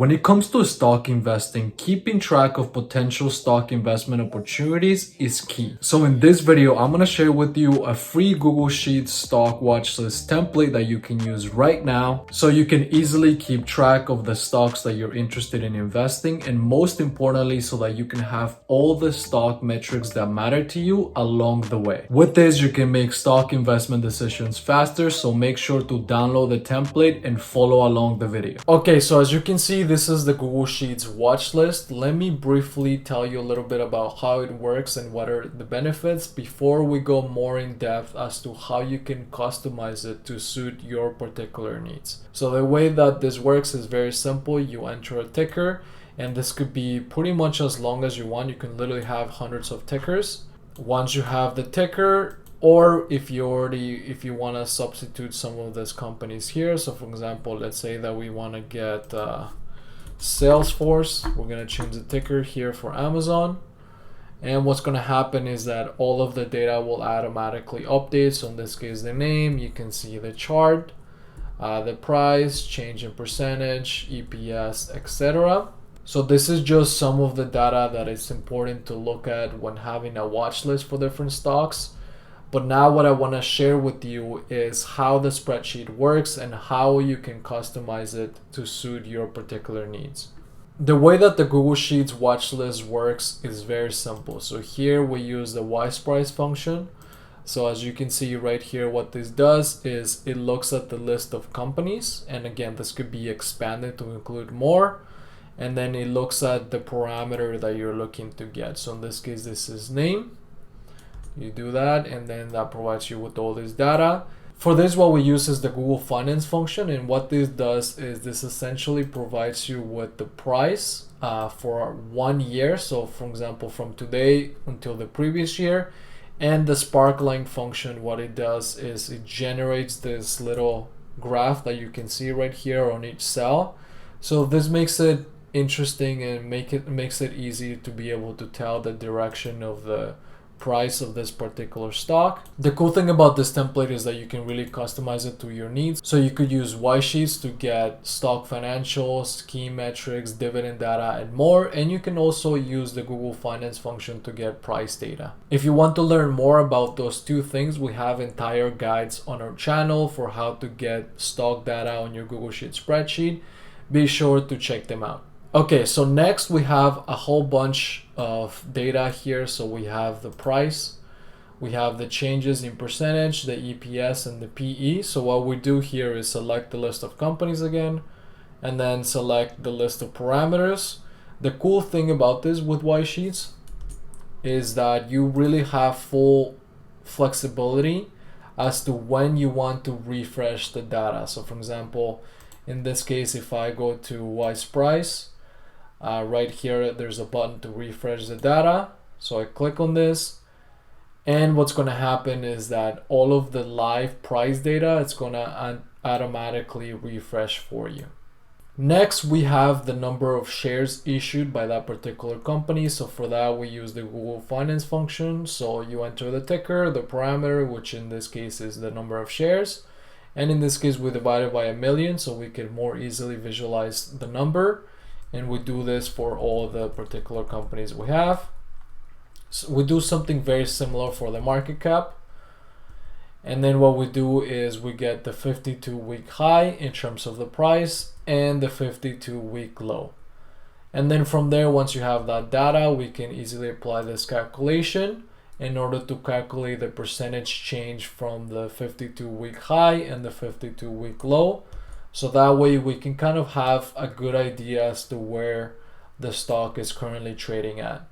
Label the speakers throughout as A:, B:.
A: When it comes to stock investing, keeping track of potential stock investment opportunities is key. So in this video, I'm going to share with you a free Google Sheets stock watch list template that you can use right now so you can easily keep track of the stocks that you're interested in investing, and most importantly, so that you can have all the stock metrics that matter to you along the way. With this, you can make stock investment decisions faster, so make sure to download the template and follow along the video. Okay, so as you can see, this is the Google Sheets watch list. Let me briefly tell you a little bit about how it works and what are the benefits before we go more in depth as to how you can customize it to suit your particular needs. So the way that this works is very simple. You enter a ticker, and this could be pretty much as long as you want. You can literally have hundreds of tickers. Once you have the ticker, or if you want to substitute some of these companies here. So for example, let's say that we want to get Salesforce. We're going to change the ticker here for Amazon. And what's going to happen is that all of the data will automatically update. So in this case, the name, you can see the chart, the price, change in percentage, EPS, etc. So this is just some of the data that is important to look at when having a watch list for different stocks. But now what I want to share with you is how the spreadsheet works and how you can customize it to suit your particular needs. The way that the Google Sheets watch list works is very simple. So here we use the WisePrice function. So as you can see right here, what this does is it looks at the list of companies. And again, this could be expanded to include more. And then it looks at the parameter that you're looking to get. So in this case, this is name. You do that, and then that provides you with all this data. For this, what we use is the Google Finance function, and what this does is this essentially provides you with the price for 1 year. So for example, from today until the previous year. And the Sparkline function, what it does is it generates this little graph that you can see right here on each cell. So this makes it interesting and makes it easy to be able to tell the direction of the price of this particular stock. The cool thing about this template is that you can really customize it to your needs. So you could use Sheets to get stock financials, key metrics, dividend data, and more. And you can also use the Google Finance function to get price data. If you want to learn more about those two things, we have entire guides on our channel for how to get stock data on your Google Sheets spreadsheet. Be sure to check them out. Okay, so next we have a whole bunch of data here. So we have the price, we have the changes in percentage, the EPS, and the PE. So what we do here is select the list of companies again, and then select the list of parameters. The cool thing about this with Sheets is that you really have full flexibility as to when you want to refresh the data. So for example, in this case, if I go to WisePrice, right here, there's a button to refresh the data. So I click on this, and what's going to happen is that all of the live price data, it's going to automatically refresh for you. Next, we have the number of shares issued by that particular company. So for that, we use the Google Finance function. So you enter the ticker, the parameter, which in this case is the number of shares. And in this case, we divide it by 1 million, so we can more easily visualize the number. And we do this for all the particular companies we have. So we do something very similar for the market cap. And then what we do is we get the 52-week high in terms of the price and the 52-week low. And then from there, once you have that data, we can easily apply this calculation in order to calculate the percentage change from the 52-week high and the 52-week low. So that way we can kind of have a good idea as to where the stock is currently trading at.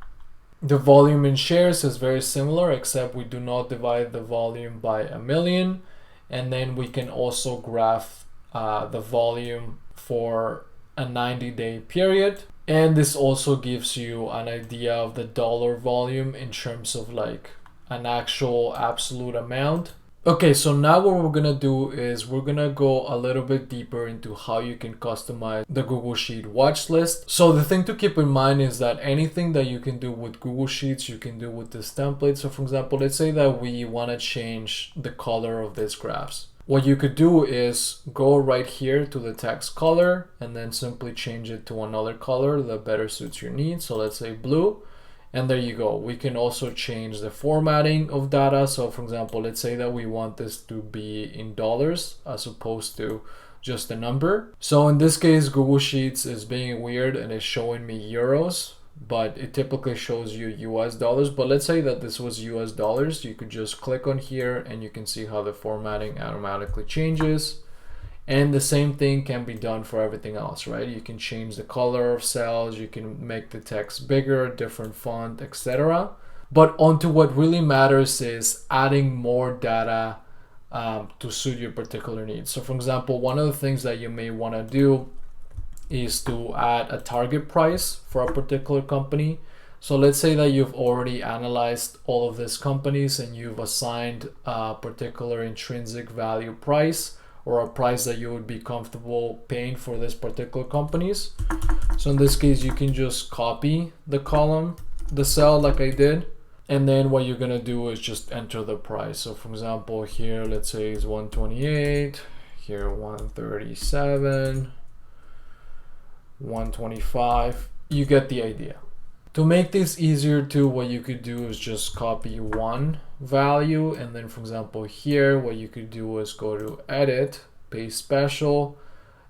A: The volume in shares is very similar, except we do not divide the volume by 1 million. And then we can also graph the volume for a 90-day period. And this also gives you an idea of the dollar volume in terms of like an actual absolute amount. Okay, so now what we're gonna do is we're gonna go a little bit deeper into how you can customize the Google Sheet watch list. So the thing to keep in mind is that anything that you can do with Google Sheets, you can do with this template. So for example, let's say that we wanna change the color of these graphs. What you could do is go right here to the text color and then simply change it to another color that better suits your needs. So let's say blue, and there you go. We can also change the formatting of data. So for example, let's say that we want this to be in dollars as opposed to just a number. So in this case, Google Sheets is being weird and is showing me euros, but it typically shows you US dollars. But let's say that this was US dollars. You could just click on here and you can see how the formatting automatically changes. And the same thing can be done for everything else, right? You can change the color of cells, you can make the text bigger, different font, etc. But onto what really matters is adding more data to suit your particular needs. So for example, one of the things that you may want to do is to add a target price for a particular company. So let's say that you've already analyzed all of these companies and you've assigned a particular intrinsic value price or a price that you would be comfortable paying for this particular companies. So in this case, you can just copy the column, the cell like I did. And then what you're gonna do is just enter the price. So for example, here, let's say it's 128, here 137, 125, you get the idea. To make this easier too, what you could do is just copy one value, and then for example here, what you could do is go to edit, paste special,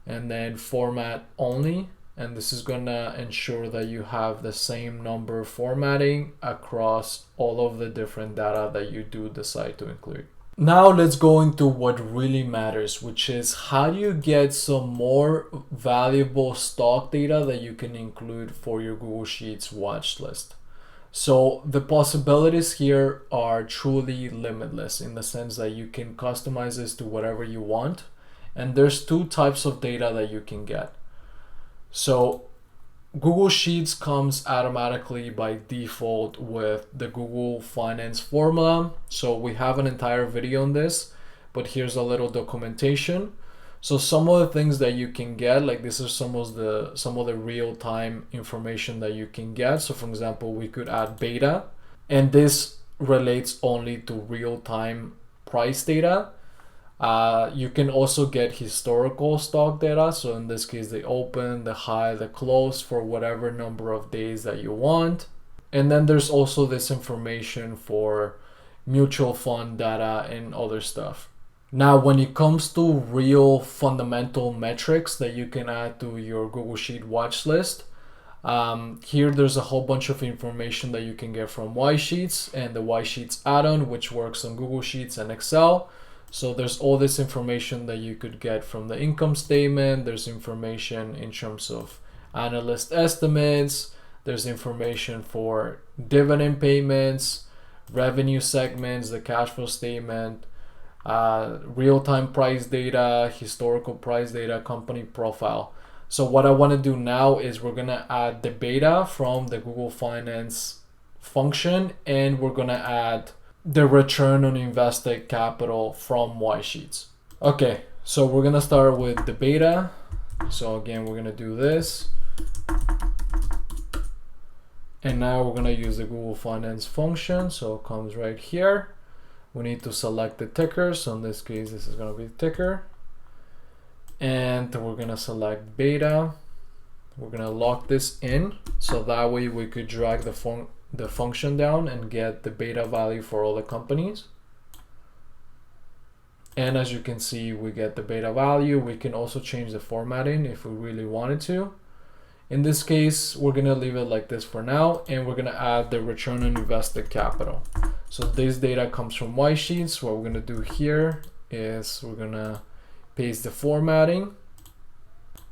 A: and then format only. And this is gonna ensure that you have the same number formatting across all of the different data that you do decide to include. Now let's go into what really matters, which is how do you get some more valuable stock data that you can include for your Google Sheets watch list. So the possibilities here are truly limitless in the sense that you can customize this to whatever you want. And there's two types of data that you can get. So Google Sheets comes automatically by default with the Google Finance formula. So we have an entire video on this, but here's a little documentation. So some of the things that you can get, like this is some of the real-time information that you can get. So for example, we could add beta, and this relates only to real-time price data. You can also get historical stock data. So in this case, the open, the high, the close for whatever number of days that you want. And then there's also this information for mutual fund data and other stuff. Now, when it comes to real fundamental metrics that you can add to your Google Sheet watch list, here there's a whole bunch of information that you can get from YSheets and the YSheets add-on, which works on Google Sheets and Excel. So there's all this information that you could get from the income statement. There's information in terms of analyst estimates. There's information for dividend payments, revenue segments, the cash flow statement, real-time price data, historical price data, company profile. So what I want to do now is we're going to add the beta from the Google Finance function, and we're going to add the return on invested capital from YSheets. Okay, so we're gonna start with the beta. So again, we're gonna do this. And now we're gonna use the Google Finance function. So it comes right here. We need to select the ticker. So in this case, this is gonna be the ticker. And we're gonna select beta. We're gonna lock this in. So that way we could drag the function down and get the beta value for all the companies. And as you can see, we get the beta value. We can also change the formatting if we really wanted to. In this case, we're gonna leave it like this for now, and we're gonna add the return on invested capital. So this data comes from YSheets. What we're gonna do here is we're gonna paste the formatting.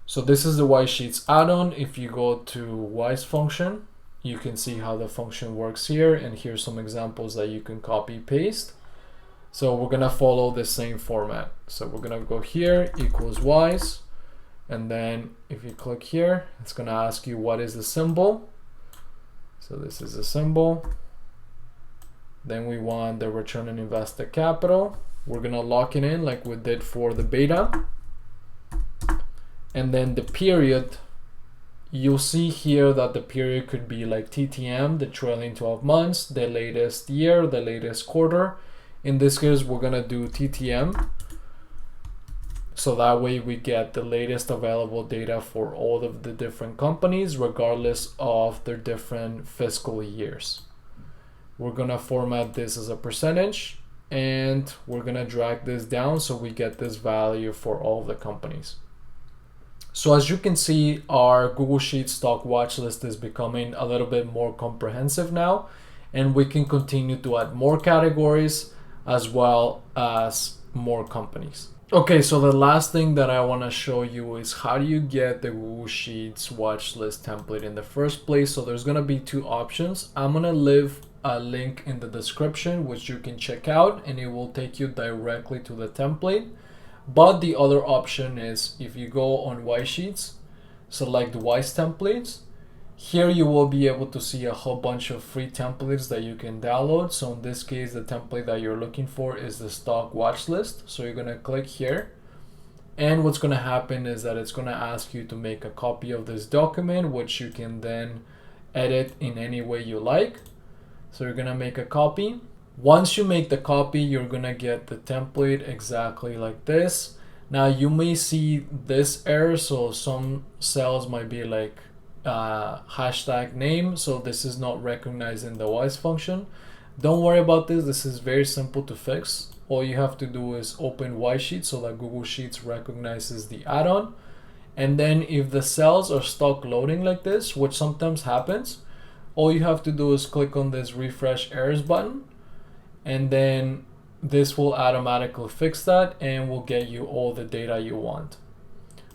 A: So this is the YSheets add-on. If you go to Wise function, you can see how the function works here, and here's some examples that you can copy paste. So we're gonna follow the same format. So we're gonna go here, equals Wise, and then if you click here, it's gonna ask you what is the symbol. So this is a symbol. Then we want the return on invested capital. We're gonna lock it in like we did for the beta. And then the period, you'll see here that the period could be like TTM, the trailing 12 months, the latest year, the latest quarter. In this case, we're gonna do TTM. So that way we get the latest available data for all of the different companies, regardless of their different fiscal years. We're gonna format this as a percentage, and we're gonna drag this down so we get this value for all of the companies. So as you can see, our Google Sheets stock watch list is becoming a little bit more comprehensive now, and we can continue to add more categories as well as more companies. Okay, so the last thing that I want to show you is how do you get the Google Sheets watch list template in the first place. So there's going to be two options. I'm going to leave a link in the description which you can check out, and it will take you directly to the template. But the other option is if you go on Watchsheets, select Wise templates. Here you will be able to see a whole bunch of free templates that you can download. So in this case, the template that you're looking for is the stock watch list. So you're going to click here. And what's going to happen is that it's going to ask you to make a copy of this document, which you can then edit in any way you like. So you're going to make a copy. Once you make the copy, you're going to get the template exactly like this. Now you may see this error. So some cells might be like hashtag name, so this is not recognizing the Wise function. Don't worry about this. This is very simple to fix. All you have to do is open Watchsheets so that Google Sheets recognizes the add-on, and then if the cells are stuck loading like this, which sometimes happens, all you have to do is click on this refresh errors button, and then this will automatically fix that and will get you all the data you want.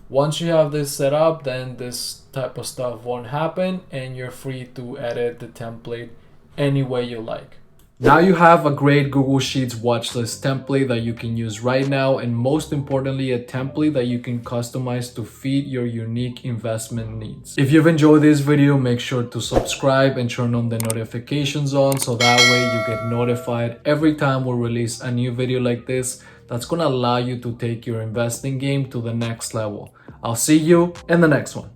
A: Once you have this set up, then this type of stuff won't happen, and you're free to edit the template any way you like. Now you have a great Google Sheets watch list template that you can use right now, and most importantly, a template that you can customize to fit your unique investment needs. If you've enjoyed this video, make sure to subscribe and turn on the notifications on so that way you get notified every time we release a new video like this that's gonna allow you to take your investing game to the next level. I'll see you in the next one.